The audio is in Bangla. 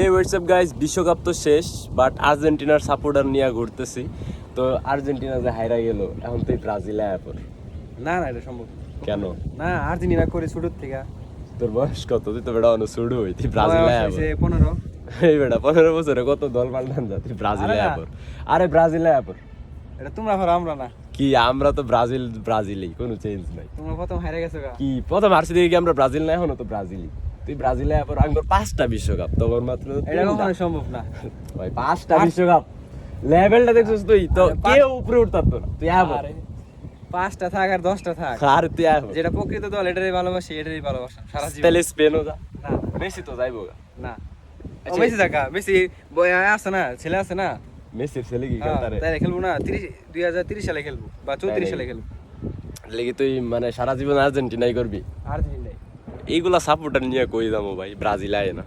এই হোয়াটসঅ্যাপ গাইজ, বিশ্বকাপ তো শেষ, বাট আর্জেন্টিনার সাপোর্টার নিয়ে ঘুরতেছি। তো আর্জেন্টিনা যে হাইরা গেল, এখন তুই ব্রাজিল আয়া পর। না না এটা সম্ভব কেন? না, আর্জেন্টিনা করে ছোটোর থেকে। তোর বয়স কত? তুই তো বেটা অনেক শুরু হই, তুই ব্রাজিল আয়া পর। 15। এই বেটা 15 বছরে কত দল পাল্টান যা, তুই ব্রাজিল আয়া পর। আরে ব্রাজিল আয়া পর। এটা তোমরা ভালো, আমরা না। কি আমরা তো ব্রাজিলই, কোনো চেঞ্জ নাই। তোমরা প্রথম হারে গেছো গা। কি প্রথম হারছি দেখি কি আমরা ব্রাজিল না, এখনো তো ব্রাজিলই। তুই ব্রাজিলে আয়া পর। আমার 5টা বিশ্বকাপ, তোর মাত্র এটা 3টা। কখনো সম্ভব না। ভাই 5টা বিশ্বকাপ লেভেলটা দেখছিস তুই? তো কে উপরে উঠতার তো না, তুই আয়া পর। আরে 5টা থাক আর 10টা থাক, আর তুই আয়া পর। যেটা প্রকৃত দল এটারই ভালোবাসি, এটারই ভালোবাসা সারা জীবন। তাহলে স্পেনও যা, না মেসি তো যাইবো গা। না, ও আচ্ছা, মেসি থাকা, মেসি আছে না, ছেলে আছে না। মেসির ছেলে কি হ্যাঁ, তারে? তাই খেলবো না, 2030 সালে খেলবো বা 34 সালে খেলবো। লেগে তুই মানে সারা জীবন আর্জেন্টিনাই করবি? আর্জেন্টিনাই। এইগুলা সাপোর্টার নিয়ে কই যাবো ভাই, ব্রাজিল আয় না।